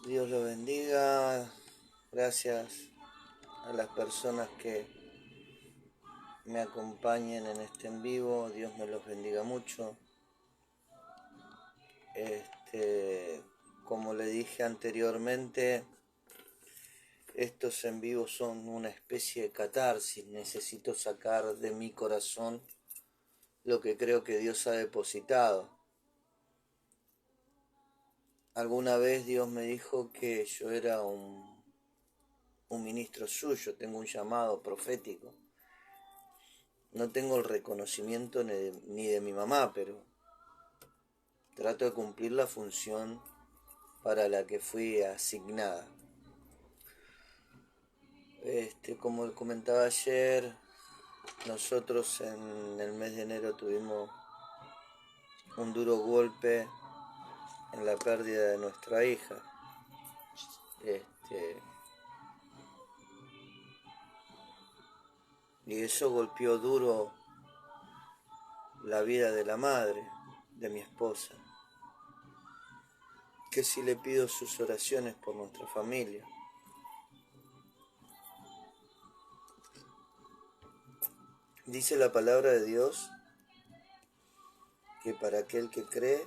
Dios los bendiga. Gracias a las personas que me acompañen en este en vivo. Dios me los bendiga mucho. Como le dije anteriormente, estos en vivos son una especie de catarsis. Necesito sacar de mi corazón lo que creo que Dios ha depositado. Alguna vez Dios me dijo que yo era un ministro suyo, tengo un llamado profético. No tengo el reconocimiento ni de mi mamá, pero trato de cumplir la función para la que fui asignada. Como comentaba ayer, nosotros en el mes de enero tuvimos un duro golpe en la pérdida de nuestra hija. Y eso golpeó duro la vida de la madre, de mi esposa, que sí le pido sus oraciones por nuestra familia. Dice la palabra de Dios que para aquel que cree,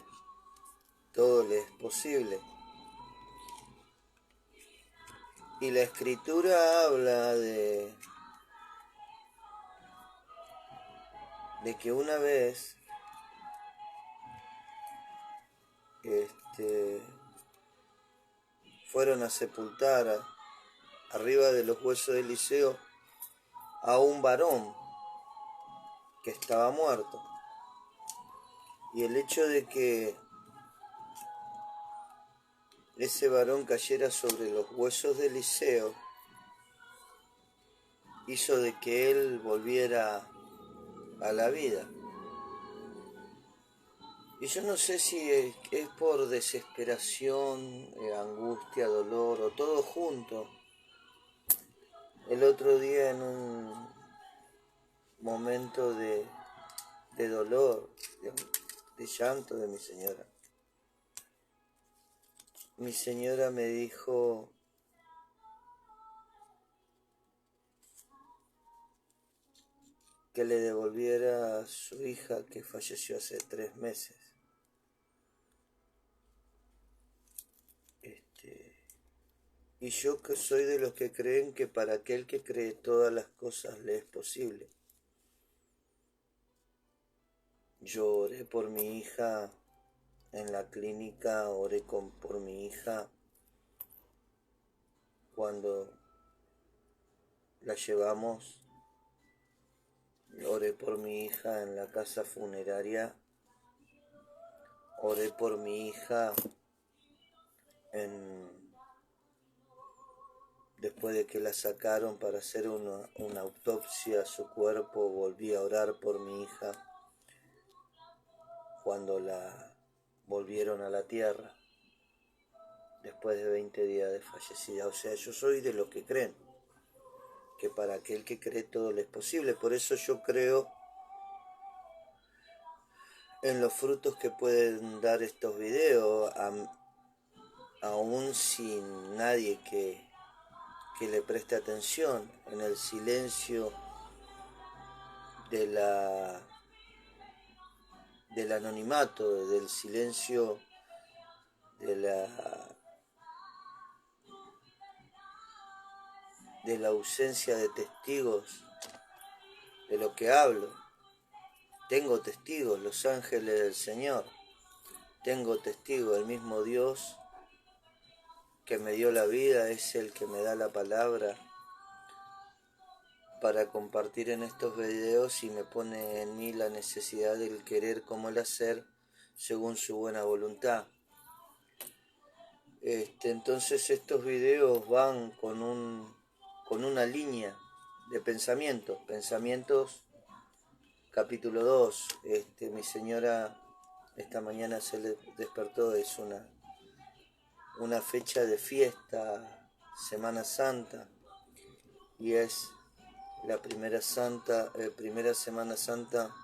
todo le es posible. Y la Escritura habla de que una vez fueron a sepultar arriba de los huesos de Eliseo a un varón que estaba muerto. Y el hecho de que ese varón cayera sobre los huesos de Eliseo hizo de que él volviera a la vida. Y yo no sé si es por desesperación, angustia, dolor o todo junto. El otro día en un momento de dolor, de llanto de mi señora me dijo que le devolviera a su hija que falleció hace 3 meses. Y yo que soy de los que creen que para aquel que cree todas las cosas le es posible. Yo oré por mi hija en la clínica, oré por mi hija cuando la llevamos, oré por mi hija en la casa funeraria, oré por mi hija después de que la sacaron para hacer una autopsia a su cuerpo, volví a orar por mi hija cuando la volvieron a la tierra, después de 20 días de fallecida. O sea, yo soy de los que creen que para aquel que cree todo le es posible. Por eso yo creo en los frutos que pueden dar estos videos, aún sin nadie que le preste atención, en el silencio del anonimato, del silencio de la ausencia de testigos de lo que hablo. Tengo testigos, los ángeles del Señor. Tengo testigos, el mismo Dios que me dio la vida es el que me da la palabra para compartir en estos videos y me pone en mí la necesidad del querer como el hacer según su buena voluntad. Entonces estos videos van con una línea de pensamientos capítulo 2. Mi señora esta mañana se le despertó, es una fecha de fiesta, Semana Santa, y es la primera Semana Santa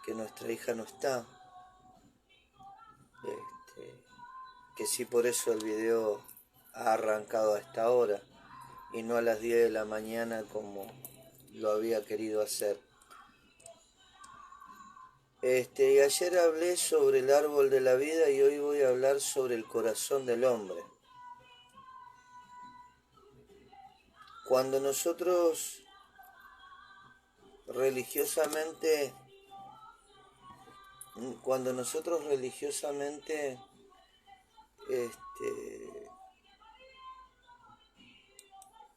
que nuestra hija no está. Que sí, por eso el video ha arrancado a esta hora y no a las 10 de la mañana como lo había querido hacer. Y ayer hablé sobre el árbol de la vida y hoy voy a hablar sobre el corazón del hombre. Cuando nosotros religiosamente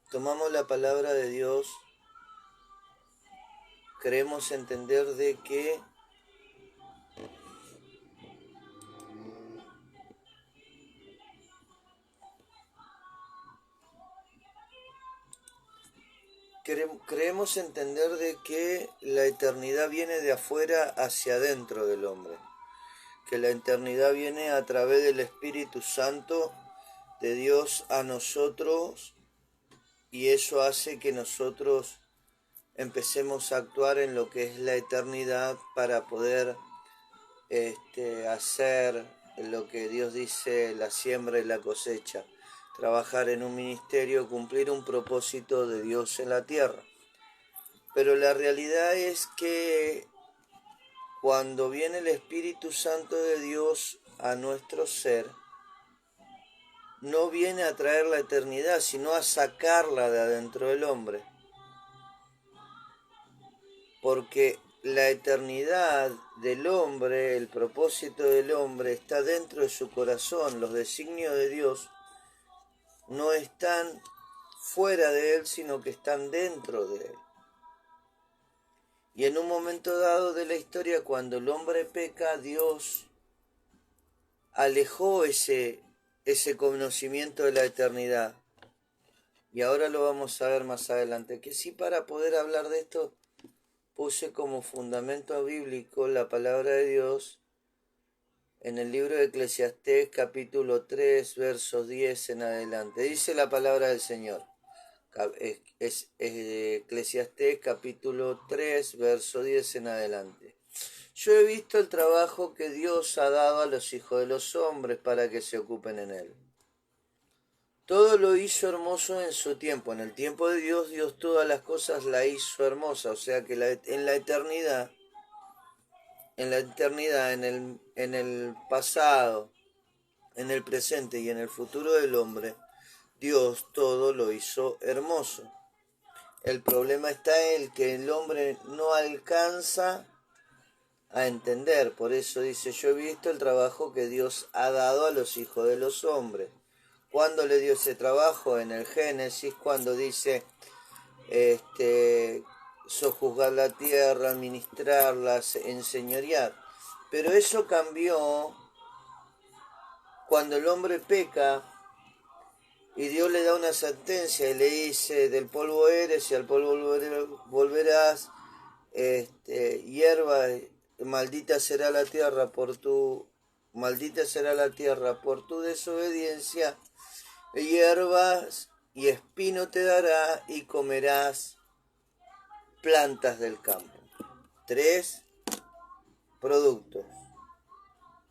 tomamos la palabra de Dios, creemos entender de que creemos entender de que la eternidad viene de afuera hacia adentro del hombre, que la eternidad viene a través del Espíritu Santo de Dios a nosotros, y eso hace que nosotros empecemos a actuar en lo que es la eternidad para poder hacer lo que Dios dice, la siembra y la cosecha, trabajar en un ministerio, cumplir un propósito de Dios en la tierra. Pero la realidad es que cuando viene el Espíritu Santo de Dios a nuestro ser, no viene a traer la eternidad, sino a sacarla de adentro del hombre. Porque la eternidad del hombre, el propósito del hombre está dentro de su corazón. Los designios de Dios no están fuera de él, sino que están dentro de él. Y en un momento dado de la historia, cuando el hombre peca, Dios alejó ese conocimiento de la eternidad. Y ahora lo vamos a ver más adelante. Que sí, para poder hablar de esto, puse como fundamento bíblico la palabra de Dios en el libro de Eclesiastés capítulo 3, versos 10 en adelante. Dice la palabra del Señor. Es Eclesiastés capítulo 3, verso 10 en adelante. Yo he visto el trabajo que Dios ha dado a los hijos de los hombres para que se ocupen en él. Todo lo hizo hermoso en su tiempo. En el tiempo de Dios, Dios todas las cosas la hizo hermosa. O sea que en la eternidad, en el pasado, en el presente y en el futuro del hombre, Dios todo lo hizo hermoso. El problema está en que el hombre no alcanza a entender. Por eso dice, yo he visto el trabajo que Dios ha dado a los hijos de los hombres. ¿Cuándo le dio ese trabajo? En el Génesis, cuando dice, sojuzgar la tierra, administrarla, enseñorear. Pero eso cambió cuando el hombre peca y Dios le da una sentencia y le dice, del polvo eres y al polvo volverás, hierba, maldita será la tierra por tu desobediencia, hierbas y espino te dará y comerás plantas del campo. 3 productos: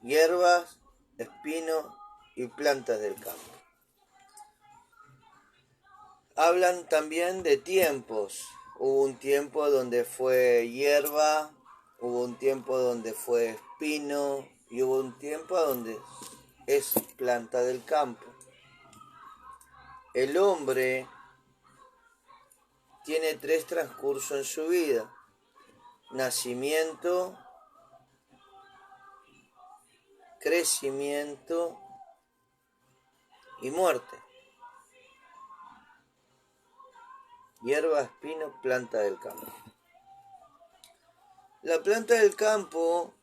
hierbas, espino y plantas del campo. Hablan también de tiempos. Hubo un tiempo donde fue hierba, hubo un tiempo donde fue espino y hubo un tiempo donde es planta del campo. El hombre tiene 3 transcursos en su vida: nacimiento, crecimiento y muerte. Hierba, espino, planta del campo. La planta del campo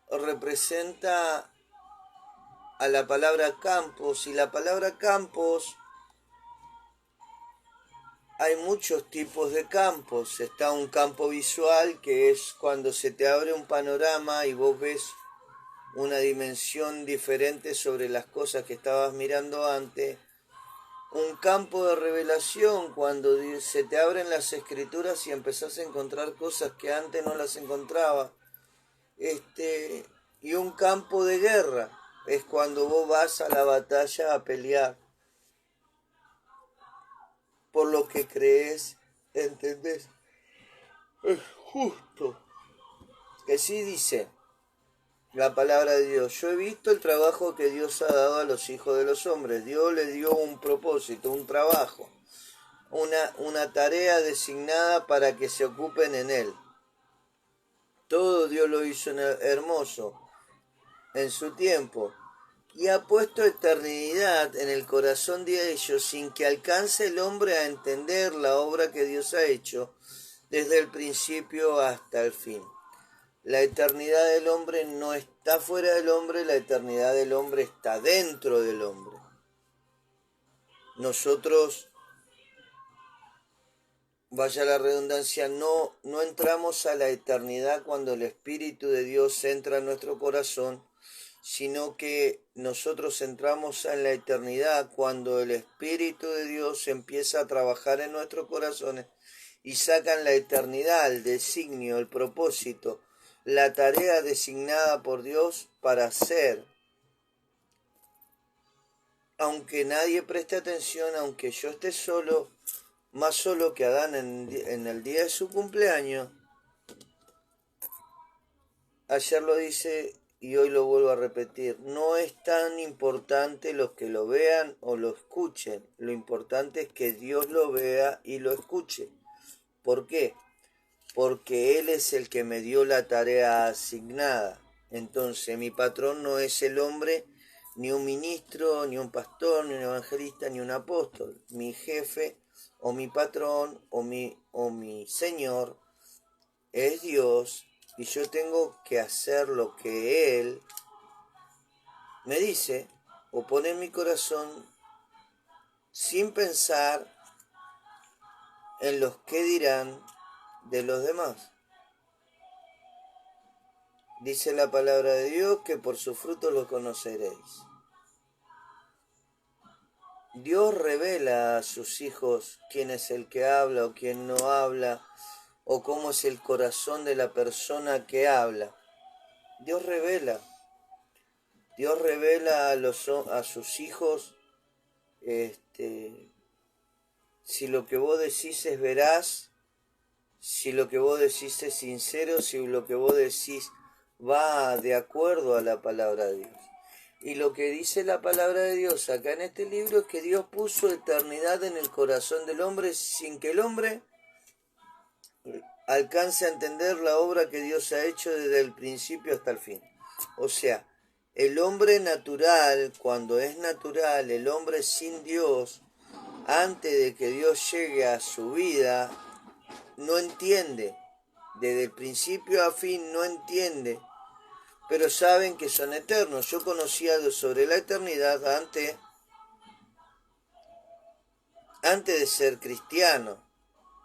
representa a la palabra campos, y la palabra campos, hay muchos tipos de campos. Está un campo visual, que es cuando se te abre un panorama y vos ves una dimensión diferente sobre las cosas que estabas mirando antes. Un campo de revelación, cuando se te abren las escrituras y empezás a encontrar cosas que antes no las encontrabas. Y un campo de guerra es cuando vos vas a la batalla a pelear. por lo que crees, ¿entendés? Es justo. Que sí dice la palabra de Dios. Yo he visto el trabajo que Dios ha dado a los hijos de los hombres. Dios les dio un propósito, un trabajo, una tarea designada para que se ocupen en él. Todo Dios lo hizo hermoso en su tiempo y ha puesto eternidad en el corazón de ellos sin que alcance el hombre a entender la obra que Dios ha hecho desde el principio hasta el fin. La eternidad del hombre no está fuera del hombre, la eternidad del hombre está dentro del hombre. Nosotros, vaya la redundancia, no entramos a la eternidad cuando el Espíritu de Dios entra en nuestro corazón, sino que nosotros entramos en la eternidad cuando el Espíritu de Dios empieza a trabajar en nuestros corazones y sacan la eternidad, el designio, el propósito, la tarea designada por Dios para hacer. Aunque nadie preste atención, aunque yo esté solo, más solo que Adán en el día de su cumpleaños, ayer lo dice y hoy lo vuelvo a repetir, no es tan importante los que lo vean o lo escuchen, lo importante es que Dios lo vea y lo escuche. ¿Por qué? Porque Él es el que me dio la tarea asignada. Entonces mi patrón no es el hombre, ni un ministro, ni un pastor, ni un evangelista, ni un apóstol. Mi jefe o mi patrón o mi Señor es Dios y yo tengo que hacer lo que Él me dice o pone en mi corazón sin pensar en los que dirán de los demás. Dice la palabra de Dios que por sus frutos los conoceréis. Dios revela a sus hijos quién es el que habla o quién no habla, o cómo es el corazón de la persona que habla. Dios revela a sus hijos si lo que vos decís es veraz, si lo que vos decís es sincero, si lo que vos decís va de acuerdo a la palabra de Dios. Y lo que dice la palabra de Dios acá en este libro es que Dios puso eternidad en el corazón del hombre sin que el hombre alcance a entender la obra que Dios ha hecho desde el principio hasta el fin. O sea, el hombre natural, cuando es natural, el hombre sin Dios, antes de que Dios llegue a su vida, no entiende. Desde el principio a fin no entiende. Pero saben que son eternos. Yo conocía sobre la eternidad antes de ser cristiano.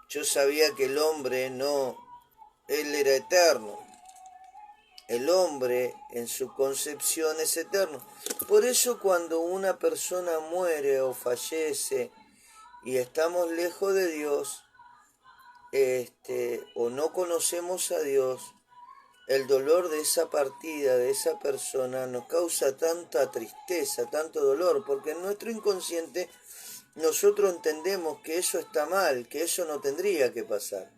Yo sabía que el hombre él era eterno. El hombre en su concepción es eterno. Por eso cuando una persona muere o fallece y estamos lejos de Dios, o no conocemos a Dios, el dolor de esa partida, de esa persona, nos causa tanta tristeza, tanto dolor, porque en nuestro inconsciente nosotros entendemos que eso está mal, que eso no tendría que pasar.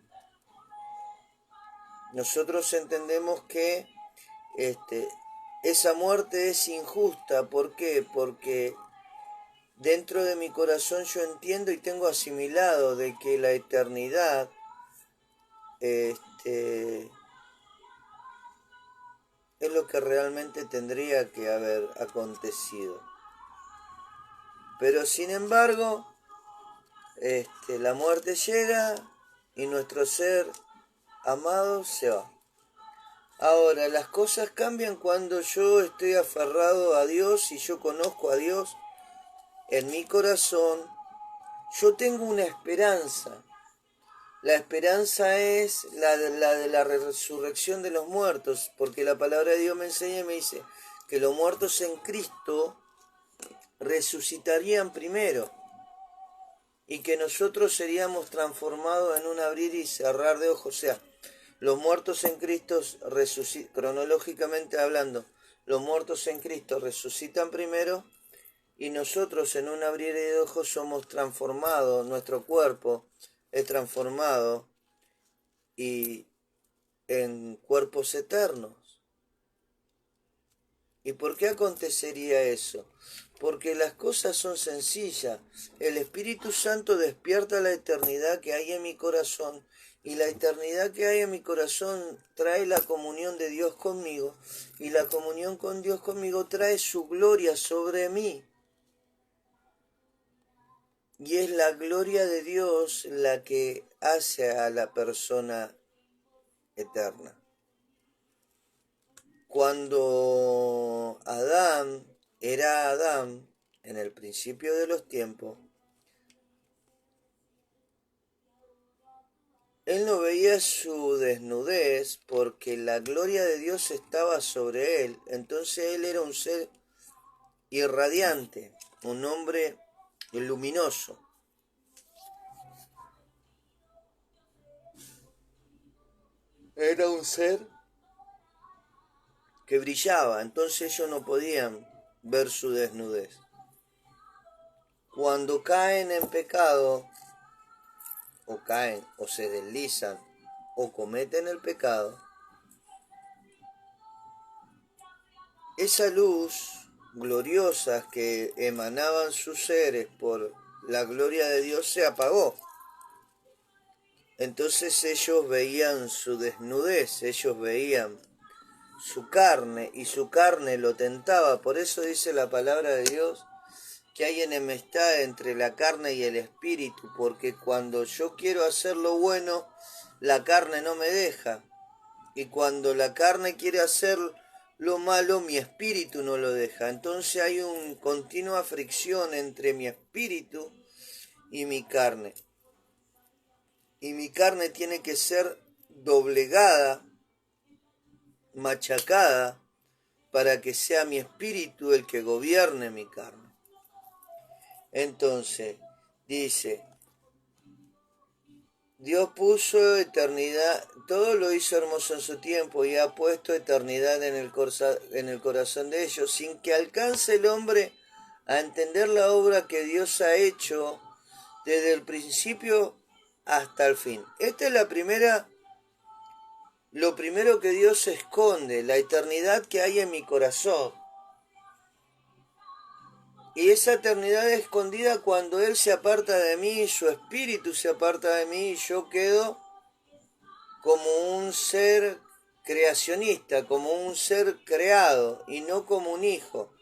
Nosotros entendemos que esa muerte es injusta. ¿Por qué? Porque dentro de mi corazón yo entiendo y tengo asimilado de que la eternidad es lo que realmente tendría que haber acontecido. Pero sin embargo, la muerte llega y nuestro ser amado se va. Ahora, las cosas cambian cuando yo estoy aferrado a Dios y yo conozco a Dios en mi corazón. Yo tengo una esperanza. La esperanza es la de la resurrección de los muertos, porque la palabra de Dios me enseña y me dice que los muertos en Cristo resucitarían primero y que nosotros seríamos transformados en un abrir y cerrar de ojos. O sea, los muertos en Cristo cronológicamente hablando, los muertos en Cristo resucitan primero y nosotros en un abrir de ojos somos transformados, nuestro cuerpo es transformado y en cuerpos eternos. ¿Y por qué acontecería eso? Porque las cosas son sencillas. El Espíritu Santo despierta la eternidad que hay en mi corazón, y la eternidad que hay en mi corazón trae la comunión de Dios conmigo, y la comunión con Dios conmigo trae su gloria sobre mí. Y es la gloria de Dios la que hace a la persona eterna. Cuando Adán era Adán, en el principio de los tiempos, él no veía su desnudez porque la gloria de Dios estaba sobre él. Entonces él era un ser irradiante, un hombre luminoso. Era un ser que brillaba, entonces ellos no podían ver su desnudez. Cuando caen en pecado, o caen, o se deslizan, o cometen el pecado, esa luz gloriosa que emanaban sus seres por la gloria de Dios se apagó. Entonces ellos veían su desnudez, ellos veían su carne, y su carne lo tentaba. Por eso dice la palabra de Dios que hay enemistad entre la carne y el espíritu, porque cuando yo quiero hacer lo bueno, la carne no me deja, y cuando la carne quiere hacer lo malo, mi espíritu no lo deja. Entonces hay una continua fricción entre mi espíritu y mi carne, y mi carne tiene que ser doblegada, machacada, para que sea mi espíritu el que gobierne mi carne. Entonces, dice, Dios puso eternidad, todo lo hizo hermoso en su tiempo, y ha puesto eternidad en el corazón de ellos, sin que alcance el hombre a entender la obra que Dios ha hecho desde el principio hasta el fin. Esta es lo primero que Dios esconde, la eternidad que hay en mi corazón. Y esa eternidad es escondida cuando Él se aparta de mí, su espíritu se aparta de mí, y yo quedo como un ser creacionista, como un ser creado, y no como un hijo.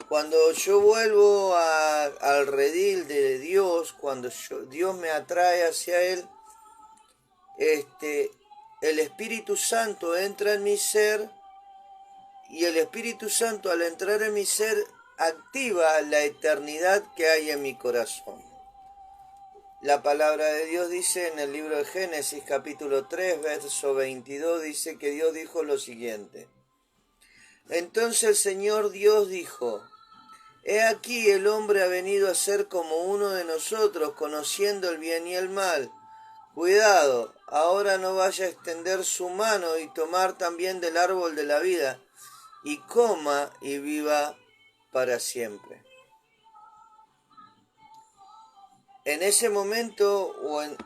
Cuando yo vuelvo al redil de Dios, cuando Dios me atrae hacia Él, el Espíritu Santo entra en mi ser, y el Espíritu Santo, al entrar en mi ser, activa la eternidad que hay en mi corazón. La palabra de Dios dice en el libro de Génesis capítulo 3, verso 22, dice que Dios dijo lo siguiente. Entonces el Señor Dios dijo, he aquí el hombre ha venido a ser como uno de nosotros, conociendo el bien y el mal. Cuidado, ahora no vaya a extender su mano y tomar también del árbol de la vida, y coma y viva para siempre. En ese momento o en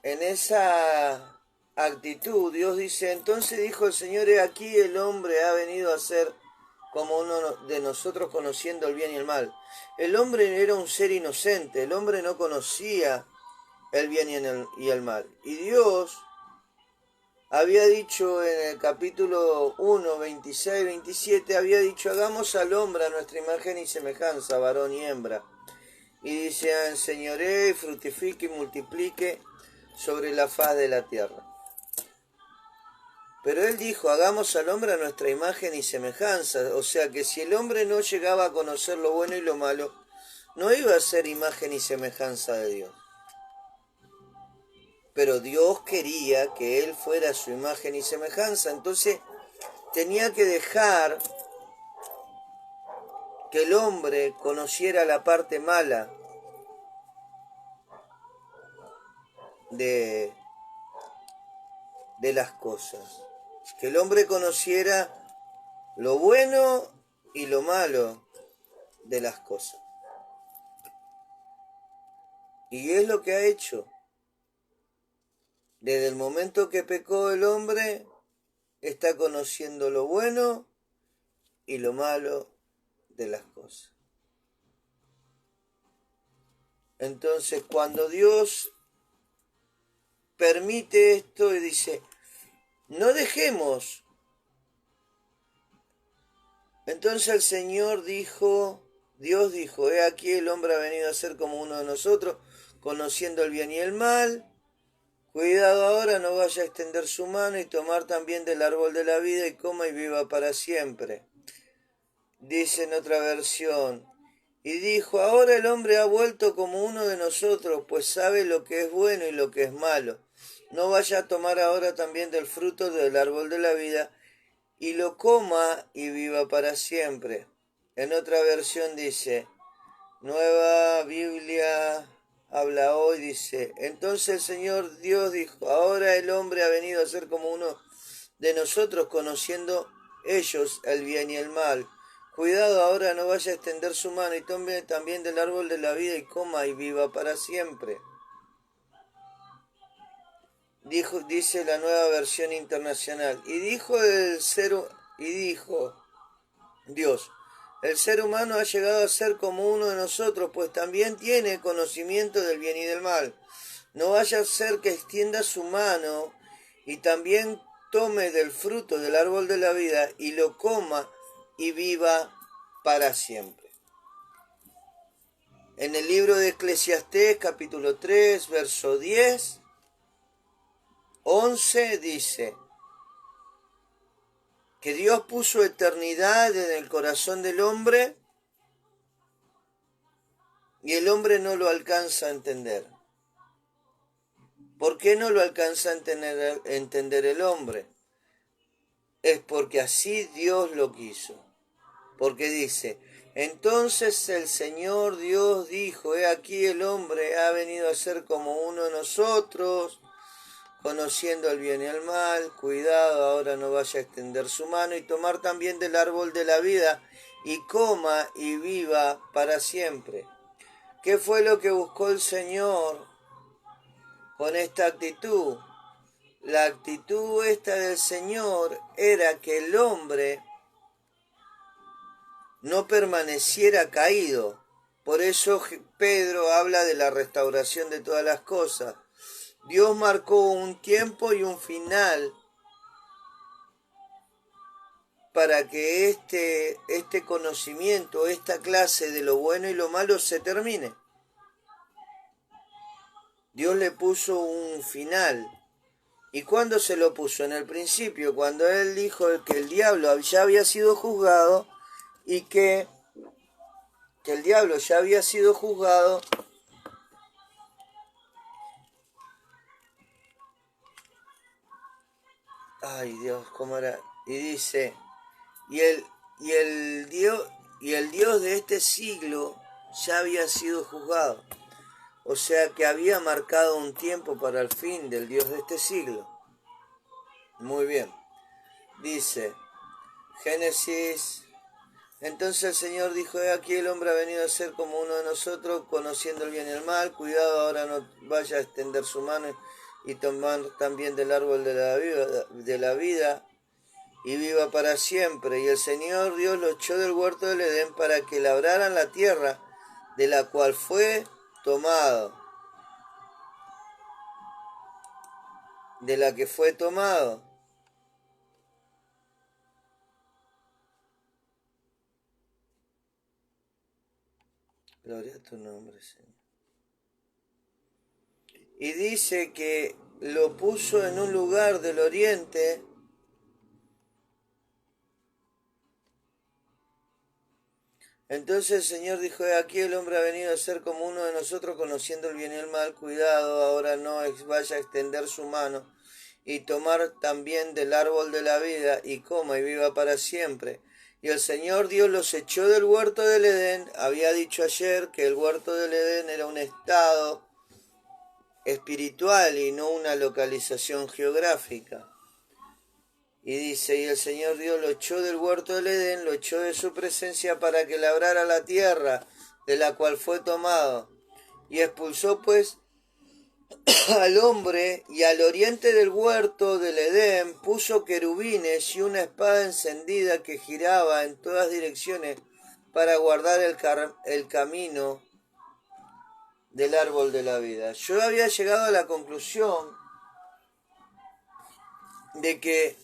esa actitud, Dios dice, entonces dijo el Señor, he aquí el hombre ha venido a ser como uno de nosotros, conociendo el bien y el mal. El hombre era un ser inocente, el hombre no conocía el bien y el mal. Y Dios había dicho en el capítulo 1, 26, 27, había dicho, hagamos al hombre a nuestra imagen y semejanza, varón y hembra. Y dice, enseñoree, fructifique y multiplique sobre la faz de la tierra. Pero él dijo, hagamos al hombre a nuestra imagen y semejanza. O sea que si el hombre no llegaba a conocer lo bueno y lo malo, no iba a ser imagen y semejanza de Dios. Pero Dios quería que él fuera su imagen y semejanza. Entonces tenía que dejar que el hombre conociera la parte mala de las cosas. Que el hombre conociera lo bueno y lo malo. de las cosas. Y es lo que ha hecho. Desde el momento que pecó el hombre, está conociendo lo bueno y lo malo de las cosas. Entonces, cuando Dios permite esto y dice, no dejemos. Entonces el Señor dijo, Dios dijo, he aquí el hombre ha venido a ser como uno de nosotros, conociendo el bien y el mal. Cuidado ahora, no vaya a extender su mano y tomar también del árbol de la vida y coma y viva para siempre. Dice en otra versión, y dijo, ahora el hombre ha vuelto como uno de nosotros, pues sabe lo que es bueno y lo que es malo. No vaya a tomar ahora también del fruto del árbol de la vida y lo coma y viva para siempre. En otra versión dice, Nueva Biblia habla hoy, dice, entonces el Señor Dios dijo, ahora el hombre ha venido a ser como uno de nosotros, conociendo ellos el bien y el mal. Cuidado ahora, no vaya a extender su mano y tome también del árbol de la vida y coma y viva para siempre. Dice la Nueva Versión Internacional, y dijo Dios, el ser humano ha llegado a ser como uno de nosotros, pues también tiene conocimiento del bien y del mal. No vaya a ser que extienda su mano y también tome del fruto del árbol de la vida y lo coma y viva para siempre. En el libro de Eclesiastés, capítulo 3, verso 10, 11, dice que Dios puso eternidad en el corazón del hombre y el hombre no lo alcanza a entender. ¿Por qué no lo alcanza a entender el hombre? Es porque así Dios lo quiso. Porque dice, entonces el Señor Dios dijo, he aquí el hombre ha venido a ser como uno de nosotros, conociendo el bien y el mal. Cuidado, ahora no vaya a extender su mano y tomar también del árbol de la vida y coma y viva para siempre. ¿Qué fue lo que buscó el Señor con esta actitud? La actitud esta del Señor era que el hombre no permaneciera caído. Por eso Pedro habla de la restauración de todas las cosas. Dios marcó un tiempo y un final para que este conocimiento, esta clase de lo bueno y lo malo se termine. Dios le puso un final. ¿Y cuándo se lo puso? En el principio, cuando él dijo que el diablo ya había sido juzgado y que el diablo ya había sido juzgado. Ay Dios, ¿cómo era? Y dice, y el Dios de este siglo ya había sido juzgado. O sea que había marcado un tiempo para el fin del Dios de este siglo. Muy bien. Dice, Génesis, entonces el Señor dijo, he aquí el hombre ha venido a ser como uno de nosotros, conociendo el bien y el mal. Cuidado, ahora no vaya a extender su mano y tomar también del árbol de la vida y viva para siempre. Y el Señor Dios lo echó del huerto del Edén para que labraran la tierra de la cual fue tomado. De la que fue tomado. Gloria a tu nombre, Señor. Y dice que lo puso en un lugar del oriente Entonces el Señor dijo, aquí el hombre ha venido a ser como uno de nosotros, conociendo el bien y el mal. Cuidado, ahora no vaya a extender su mano y tomar también del árbol de la vida y coma y viva para siempre. Y el Señor Dios los echó del huerto del Edén. Había dicho ayer que el huerto del Edén era un estado espiritual y no una localización geográfica. Y dice, y el Señor Dios lo echó del huerto del Edén, lo echó de su presencia para que labrara la tierra de la cual fue tomado. Y expulsó pues al hombre, y al oriente del huerto del Edén puso querubines y una espada encendida que giraba en todas direcciones para guardar el camino del árbol de la vida. Yo había llegado a la conclusión de que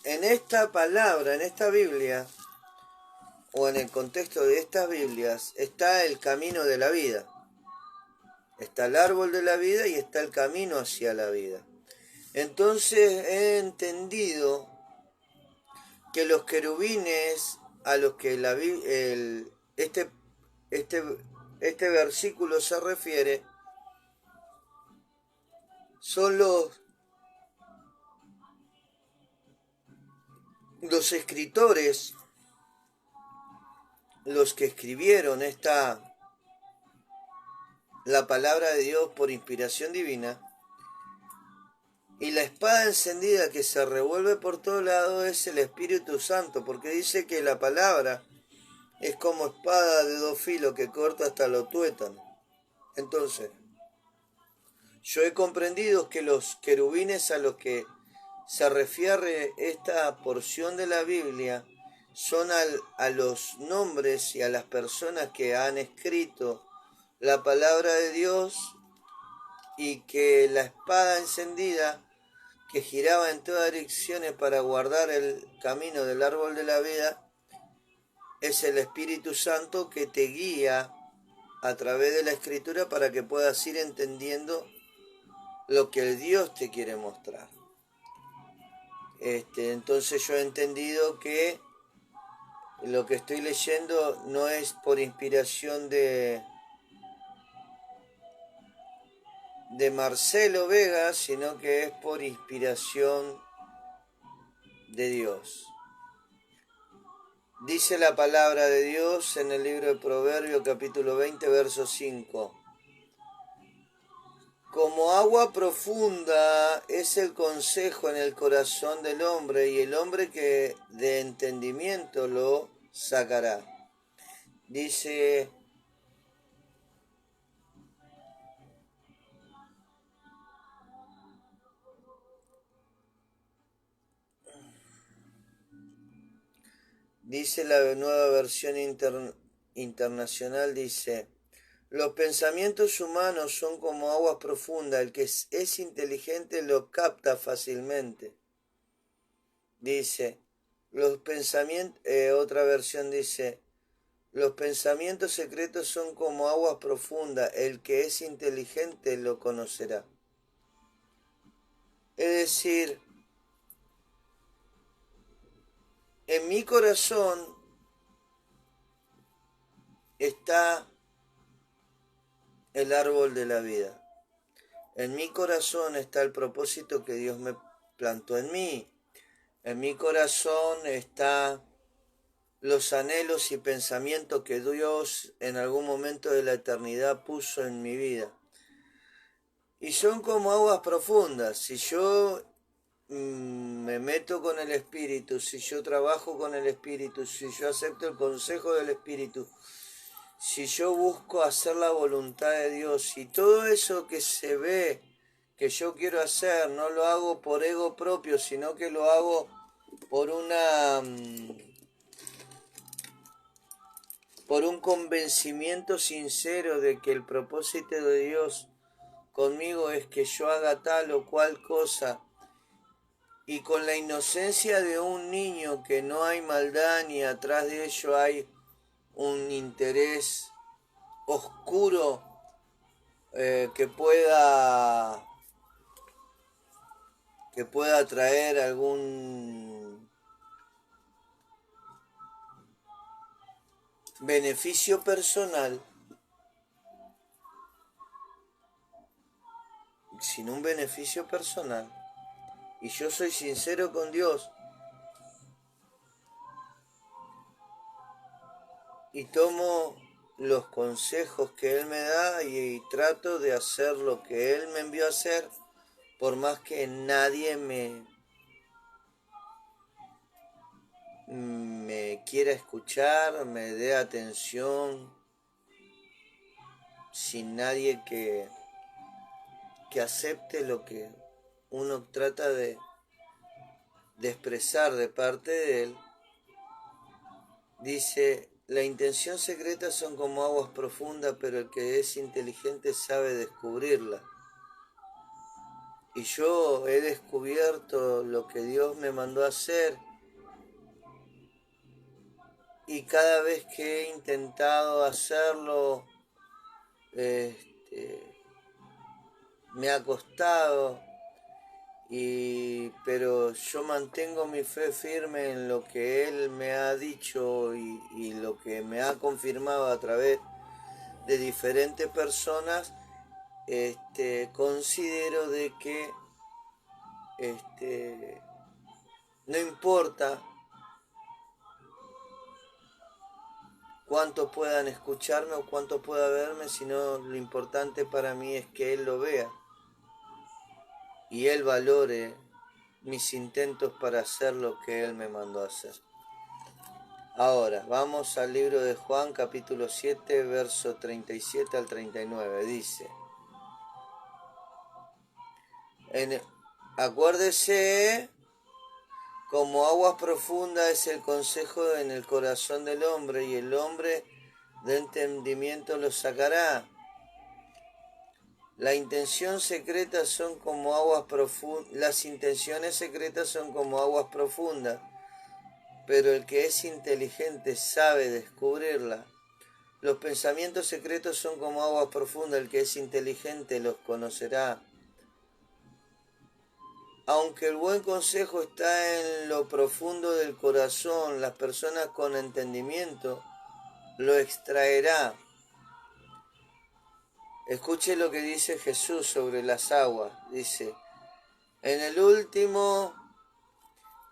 en esta palabra, en esta Biblia, o en el contexto de estas Biblias, está el camino de la vida. Está el árbol de la vida y está el camino hacia la vida. Entonces he entendido que los querubines a los que este versículo se refiere son los escritores, los que escribieron la palabra de Dios por inspiración divina. Y la espada encendida que se revuelve por todos lados es el Espíritu Santo, porque dice que la palabra es como espada de dos filos que corta hasta lo tuétano. Entonces, yo he comprendido que los querubines a los que se refiere esta porción de la Biblia son a los nombres y a las personas que han escrito la palabra de Dios, y que la espada encendida que giraba en todas direcciones para guardar el camino del árbol de la vida es el Espíritu Santo que te guía a través de la Escritura para que puedas ir entendiendo lo que el Dios te quiere mostrar. Entonces yo he entendido que lo que estoy leyendo no es por inspiración de Marcelo Vega, sino que es por inspiración de Dios. Dice la palabra de Dios en el libro de Proverbios capítulo 20, verso 5. Como agua profunda es el consejo en el corazón del hombre, y el hombre que de entendimiento lo sacará. Dice la nueva versión internacional, dice: los pensamientos humanos son como aguas profundas, el que es inteligente lo capta fácilmente. Dice, otra versión dice, los pensamientos secretos son como aguas profundas, el que es inteligente lo conocerá. Es decir, en mi corazón está el árbol de la vida. En mi corazón está el propósito que Dios me plantó en mí. En mi corazón está los anhelos y pensamientos que Dios en algún momento de la eternidad puso en mi vida. Y son como aguas profundas. Si yo me meto con el Espíritu, si yo trabajo con el Espíritu, si yo acepto el consejo del Espíritu, si yo busco hacer la voluntad de Dios, y todo eso que se ve que yo quiero hacer, no lo hago por ego propio, sino que lo hago por un convencimiento sincero de que el propósito de Dios conmigo es que yo haga tal o cual cosa, y con la inocencia de un niño, que no hay maldad ni atrás de ello hay un interés oscuro que pueda traer algún beneficio personal, sin un beneficio personal, y yo soy sincero con Dios y tomo los consejos que Él me da y trato de hacer lo que Él me envió a hacer, por más que nadie me me quiera escuchar, me dé atención, sin nadie que acepte lo que uno trata de expresar de parte de él. Dice, la intención secreta son como aguas profundas, pero el que es inteligente sabe descubrirla. Y yo he descubierto lo que Dios me mandó a hacer, y cada vez que he intentado hacerlo, me ha costado, pero yo mantengo mi fe firme en lo que Él me ha dicho y lo que me ha confirmado a través de diferentes personas. Considero de que no importa cuántos puedan escucharme o cuántos pueda verme, sino lo importante para mí es que Él lo vea y Él valore mis intentos para hacer lo que Él me mandó a hacer. Ahora, vamos al libro de Juan, capítulo 7, verso 37 al 39. Dice, acuérdese, como aguas profundas es el consejo en el corazón del hombre, y el hombre de entendimiento lo sacará. Las intenciones secretas son como aguas profundas, pero el que es inteligente sabe descubrirla. Los pensamientos secretos son como aguas profundas, el que es inteligente los conocerá. Aunque el buen consejo está en lo profundo del corazón, las personas con entendimiento lo extraerá. Escuche lo que dice Jesús sobre las aguas. Dice, en el último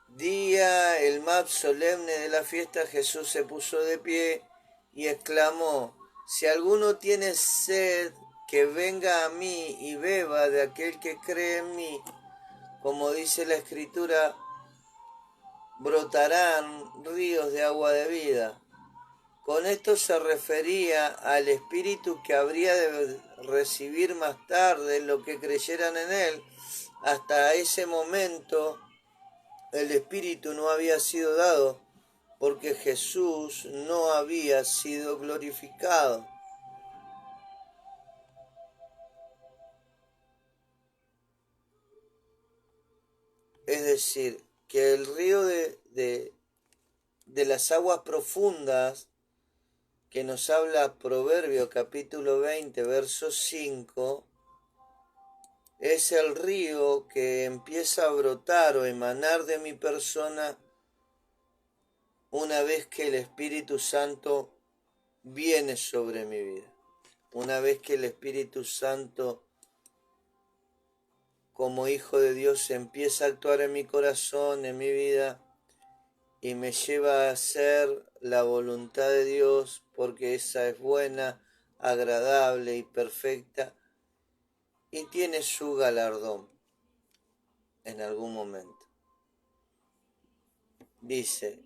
día, el más solemne de la fiesta, Jesús se puso de pie y exclamó, si alguno tiene sed, que venga a mí y beba de aquel que cree en mí. Como dice la Escritura, brotarán ríos de agua de vida. Con esto se refería al Espíritu que habría de recibir más tarde los que creyeran en Él. Hasta ese momento el Espíritu no había sido dado porque Jesús no había sido glorificado. Es decir, que el río de las aguas profundas que nos habla Proverbio capítulo 20, verso 5, es el río que empieza a brotar o emanar de mi persona una vez que el Espíritu Santo viene sobre mi vida. Una vez que el Espíritu Santo, como Hijo de Dios, empieza a actuar en mi corazón, en mi vida, y me lleva a hacer la voluntad de Dios, porque esa es buena, agradable y perfecta, y tiene su galardón en algún momento. Dice,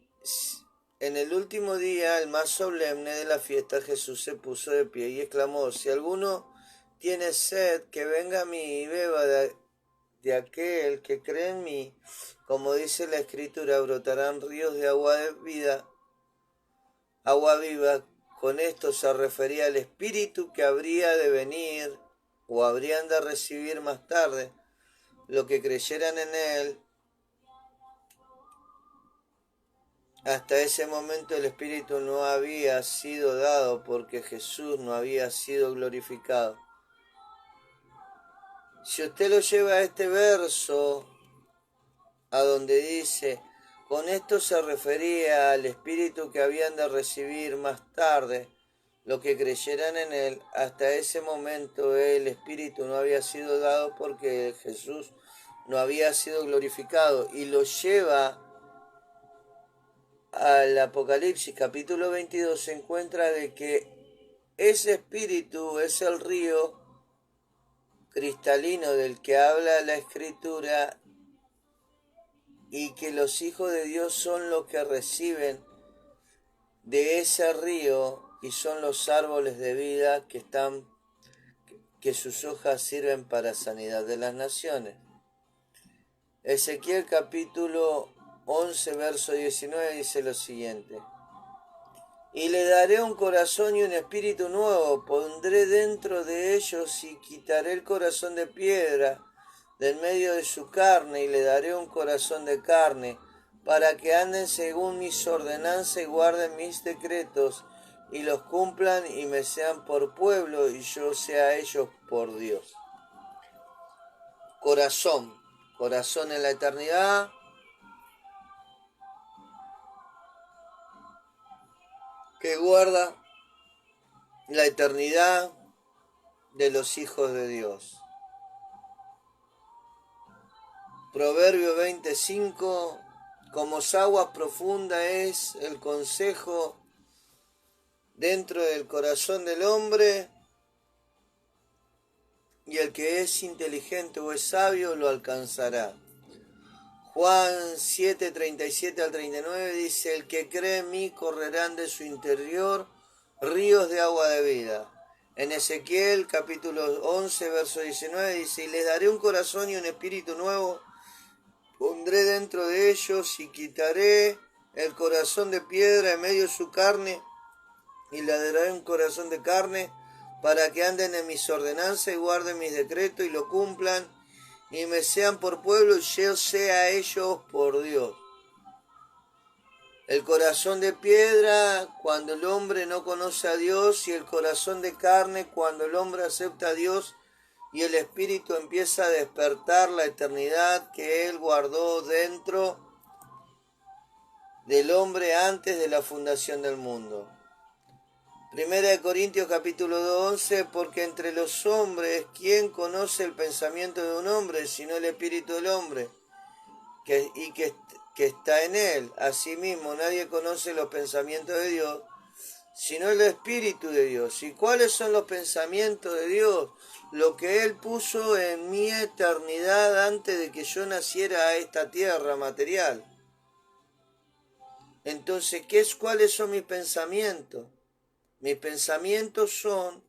en el último día, el más solemne de la fiesta, Jesús se puso de pie y exclamó, si alguno tiene sed, que venga a mí y beba de aquel que cree en mí. Como dice la Escritura, brotarán ríos de agua de vida, agua viva. Con esto se refería al Espíritu que habría de venir o habrían de recibir más tarde los que creyeran en Él. Hasta ese momento el Espíritu no había sido dado porque Jesús no había sido glorificado. Si usted lo lleva a este verso, a donde dice, con esto se refería al Espíritu que habían de recibir más tarde los que creyeran en Él, hasta ese momento el Espíritu no había sido dado porque Jesús no había sido glorificado, y lo lleva al Apocalipsis capítulo 22, se encuentra de que ese Espíritu es el río cristalino del que habla la Escritura, y que los hijos de Dios son los que reciben de ese río y son los árboles de vida que sus hojas sirven para sanidad de las naciones. Ezequiel capítulo 11, verso 19 dice lo siguiente: y le daré un corazón y un espíritu nuevo, pondré dentro de ellos y quitaré el corazón de piedra del medio de su carne y le daré un corazón de carne, para que anden según mis ordenanzas y guarden mis decretos y los cumplan y me sean por pueblo y yo sea a ellos por Dios. Corazón, corazón en la eternidad, que guarda la eternidad de los hijos de Dios. Proverbio 25, como aguas profundas es el consejo dentro del corazón del hombre, y el que es inteligente o es sabio lo alcanzará. Juan 7, 37 al 39 dice: el que cree en mí correrán de su interior ríos de agua de vida. En Ezequiel capítulo 11, verso 19 dice: y les daré un corazón y un espíritu nuevo, pondré dentro de ellos y quitaré el corazón de piedra en medio de su carne y le daré un corazón de carne, para que anden en mis ordenanzas y guarden mis decretos y lo cumplan y me sean por pueblo y yo sea a ellos por Dios. El corazón de piedra cuando el hombre no conoce a Dios, y el corazón de carne cuando el hombre acepta a Dios y el espíritu empieza a despertar la eternidad que él guardó dentro del hombre antes de la fundación del mundo. Primera de Corintios capítulo 11, porque entre los hombres, ¿quién conoce el pensamiento de un hombre, sino el espíritu del hombre, que está en él? Asimismo, nadie conoce los pensamientos de Dios, sino el espíritu de Dios. ¿Y cuáles son los pensamientos de Dios? Lo que Él puso en mi eternidad antes de que yo naciera a esta tierra material. Entonces, ¿cuáles son mis pensamientos? Mis pensamientos son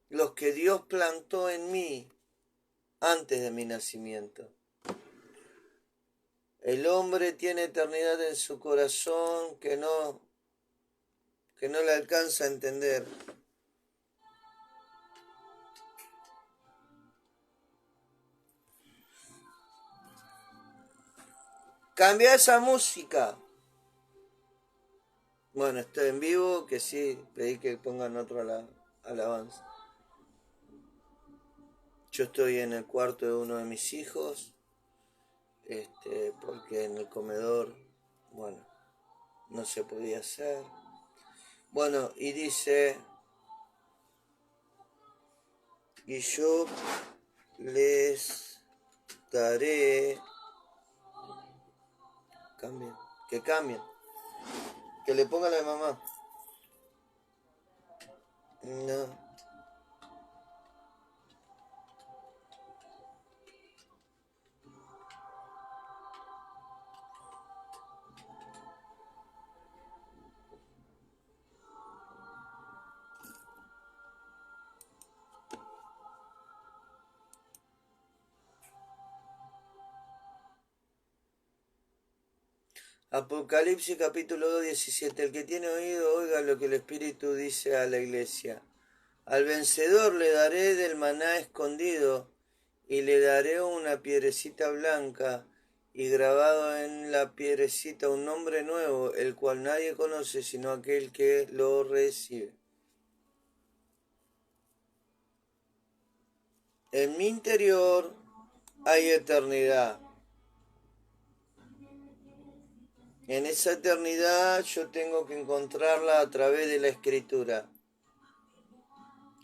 los que Dios plantó en mí antes de mi nacimiento. El hombre tiene eternidad en su corazón que no le alcanza a entender. Cambia esa música. Bueno, estoy en vivo, que sí, pedí que pongan otro alabanza. Yo estoy en el cuarto de uno de mis hijos, porque en el comedor, bueno, no se podía hacer. Bueno, y dice: y yo les daré, cambien, que le pongan a la mamá. No. Apocalipsis capítulo 2, 17. El que tiene oído, oiga lo que el Espíritu dice a la iglesia. Al vencedor le daré del maná escondido, y le daré una piedrecita blanca, y grabado en la piedrecita un nombre nuevo, el cual nadie conoce sino aquel que lo recibe. En mi interior hay eternidad. En esa eternidad yo tengo que encontrarla a través de la Escritura.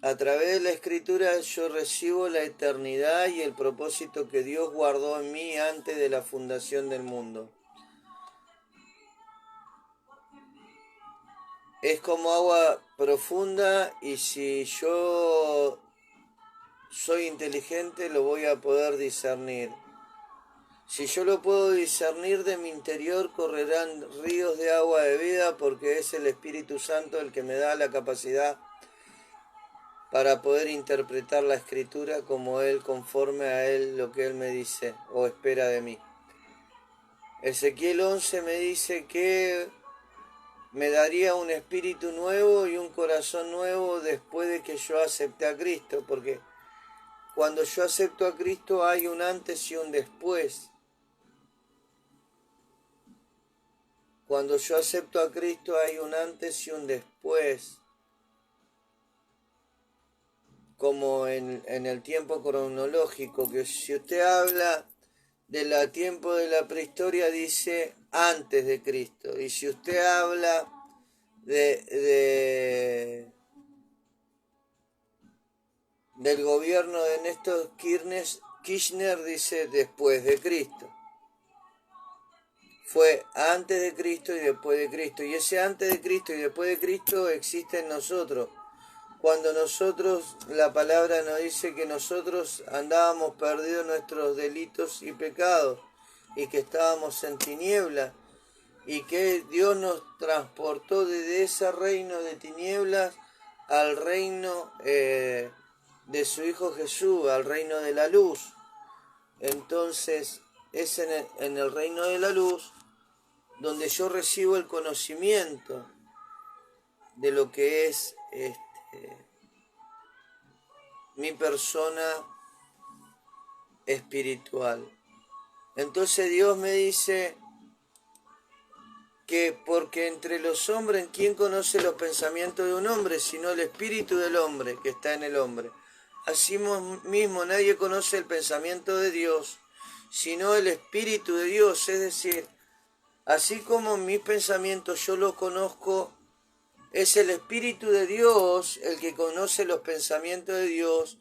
A través de la Escritura yo recibo la eternidad y el propósito que Dios guardó en mí antes de la fundación del mundo. Es como agua profunda, y si yo soy inteligente lo voy a poder discernir. Si yo lo puedo discernir, de mi interior correrán ríos de agua de vida, porque es el Espíritu Santo el que me da la capacidad para poder interpretar la Escritura como Él, conforme a Él, lo que Él me dice o espera de mí. Ezequiel 11 me dice que me daría un espíritu nuevo y un corazón nuevo después de que yo acepté a Cristo, porque cuando yo acepto a Cristo hay un antes y un después. Cuando yo acepto a Cristo hay un antes y un después. Como en el tiempo cronológico, que si usted habla del tiempo de la prehistoria, dice antes de Cristo. Y si usted habla del gobierno de Néstor Kirchner, dice después de Cristo. Fue antes de Cristo y después de Cristo. Y ese antes de Cristo y después de Cristo existe en nosotros. Cuando nosotros, la palabra nos dice que nosotros andábamos perdidos en nuestros delitos y pecados y que estábamos en tinieblas y que Dios nos transportó desde ese reino de tinieblas al reino de su Hijo Jesús, al reino de la luz. Entonces es en el reino de la luz donde yo recibo el conocimiento de lo que es mi persona espiritual. Entonces Dios me dice que porque entre los hombres, ¿quién conoce los pensamientos de un hombre sino el espíritu del hombre que está en el hombre? Así mismo nadie conoce el pensamiento de Dios sino el espíritu de Dios. Es decir, así como mis pensamientos yo los conozco, es el espíritu de Dios el que conoce los pensamientos de Dios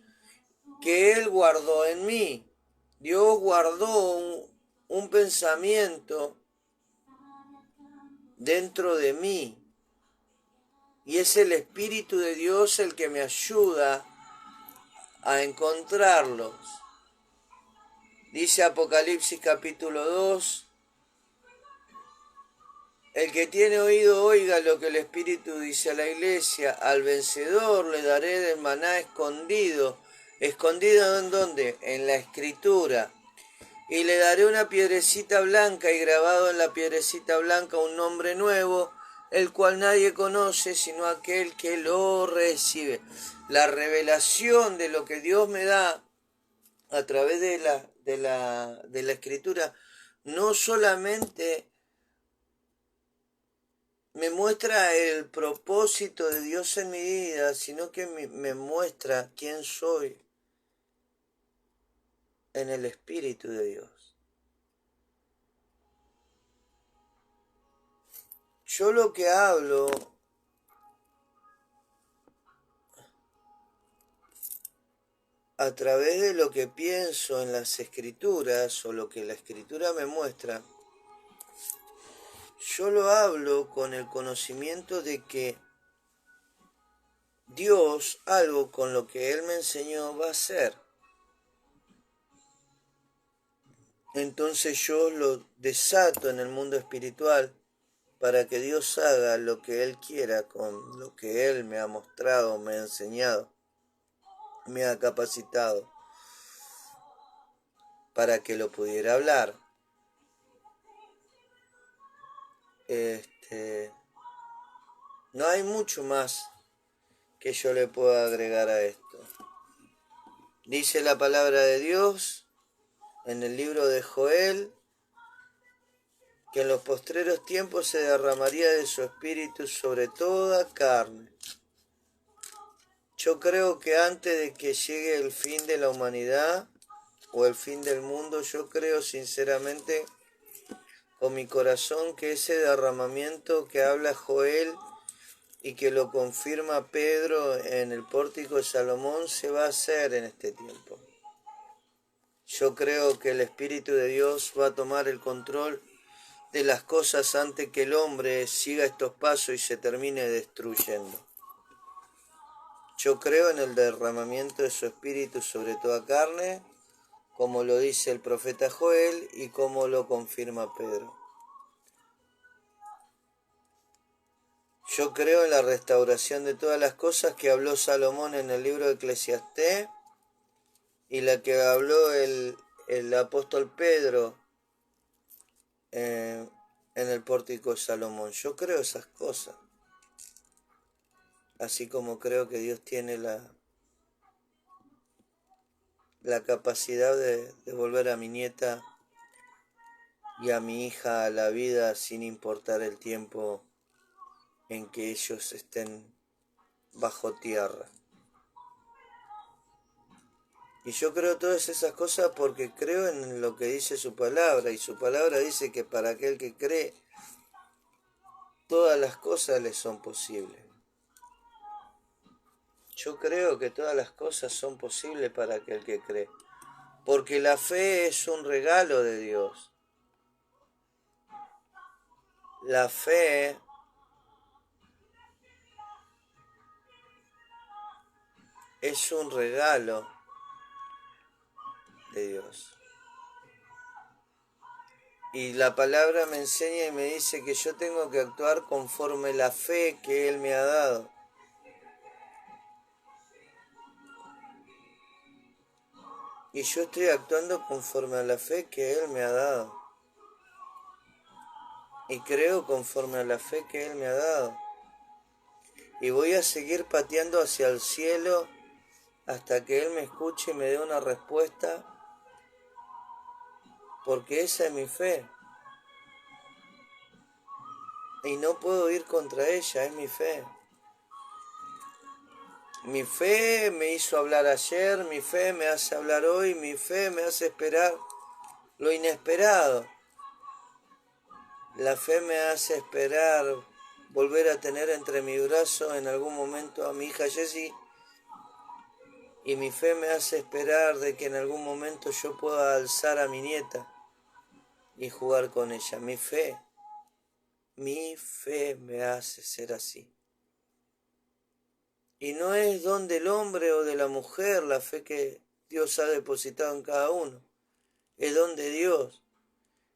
que Él guardó en mí. Dios guardó un pensamiento dentro de mí. Y es el Espíritu de Dios el que me ayuda a encontrarlos. Dice Apocalipsis capítulo 2, el que tiene oído oiga lo que el Espíritu dice a la iglesia, al vencedor le daré del maná escondido. ¿Escondido en dónde? En la Escritura. Y le daré una piedrecita blanca y grabado en la piedrecita blanca un nombre nuevo, el cual nadie conoce sino aquel que lo recibe. La revelación de lo que Dios me da a través de la Escritura no solamente me muestra el propósito de Dios en mi vida, sino que me muestra quién soy en el Espíritu de Dios. Yo lo que hablo a través de lo que pienso en las Escrituras o lo que la Escritura me muestra, yo lo hablo con el conocimiento de que Dios, algo con lo que Él me enseñó, va a hacer. Entonces yo lo desato en el mundo espiritual para que Dios haga lo que Él quiera con lo que Él me ha mostrado, me ha enseñado, me ha capacitado para que lo pudiera hablar. No hay mucho más que yo le pueda agregar a esto. Dice la palabra de Dios en el libro de Joel que en los postreros tiempos se derramaría de su espíritu sobre toda carne. Yo creo que antes de que llegue el fin de la humanidad o el fin del mundo, yo creo sinceramente con mi corazón que ese derramamiento que habla Joel y que lo confirma Pedro en el pórtico de Salomón se va a hacer en este tiempo. Yo creo que el Espíritu de Dios va a tomar el control de las cosas antes que el hombre siga estos pasos y se termine destruyendo. Yo creo en el derramamiento de su Espíritu sobre toda carne, como lo dice el profeta Joel y como lo confirma Pedro. Yo creo en la restauración de todas las cosas que habló Salomón en el libro de Eclesiastés y la que habló el apóstol Pedro en el pórtico de Salomón. Yo creo esas cosas. Así como creo que Dios tiene la capacidad de volver a mi nieta y a mi hija a la vida sin importar el tiempo en que ellos estén bajo tierra. Y yo creo todas esas cosas porque creo en lo que dice su palabra, y su palabra dice que para aquel que cree, todas las cosas le son posibles. Yo creo que todas las cosas son posibles para aquel que cree, porque la fe es un regalo de Dios. La fe es un regalo de Dios. Y la palabra me enseña y me dice que yo tengo que actuar conforme la fe que Él me ha dado. Y yo estoy actuando conforme a la fe que Él me ha dado. Y creo conforme a la fe que Él me ha dado. Y voy a seguir pateando hacia el cielo hasta que Él me escuche y me dé una respuesta, porque esa es mi fe. Y no puedo ir contra ella, es mi fe. Mi fe me hizo hablar ayer, mi fe me hace hablar hoy, mi fe me hace esperar lo inesperado. La fe me hace esperar volver a tener entre mis brazos en algún momento a mi hija Jessie. Y mi fe me hace esperar de que en algún momento yo pueda alzar a mi nieta y jugar con ella. Mi fe me hace ser así. Y no es don del hombre o de la mujer la fe que Dios ha depositado en cada uno. Es don de Dios.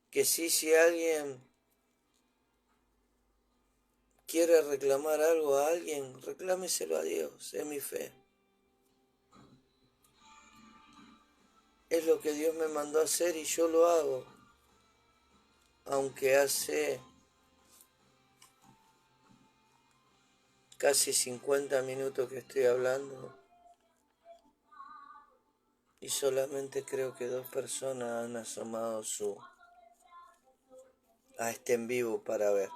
Que si alguien quiere reclamar algo a alguien, reclámeselo a Dios. Es mi fe. Es lo que Dios me mandó a hacer y yo lo hago. Aunque hace casi 50 minutos que estoy hablando y solamente creo que 2 personas han asomado a este en vivo para ver.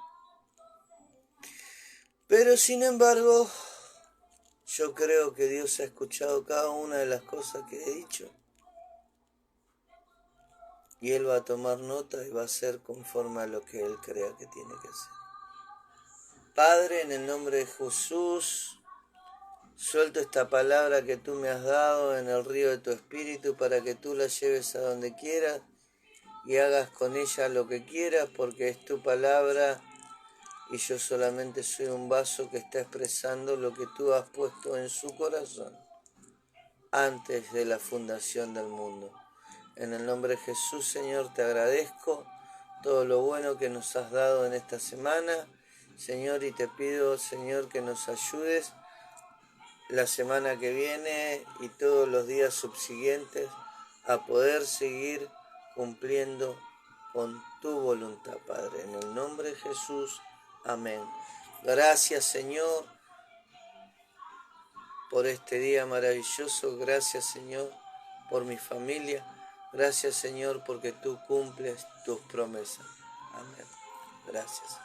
Pero sin embargo, yo creo que Dios ha escuchado cada una de las cosas que he dicho. Y Él va a tomar nota y va a hacer conforme a lo que Él crea que tiene que hacer. Padre, en el nombre de Jesús, suelto esta palabra que tú me has dado en el río de tu espíritu para que tú la lleves a donde quieras y hagas con ella lo que quieras, porque es tu palabra y yo solamente soy un vaso que está expresando lo que tú has puesto en su corazón antes de la fundación del mundo. En el nombre de Jesús, Señor, te agradezco todo lo bueno que nos has dado en esta semana, Señor, y te pido, Señor, que nos ayudes la semana que viene y todos los días subsiguientes a poder seguir cumpliendo con tu voluntad, Padre. En el nombre de Jesús, amén. Gracias, Señor, por este día maravilloso. Gracias, Señor, por mi familia. Gracias, Señor, porque tú cumples tus promesas. Amén. Gracias.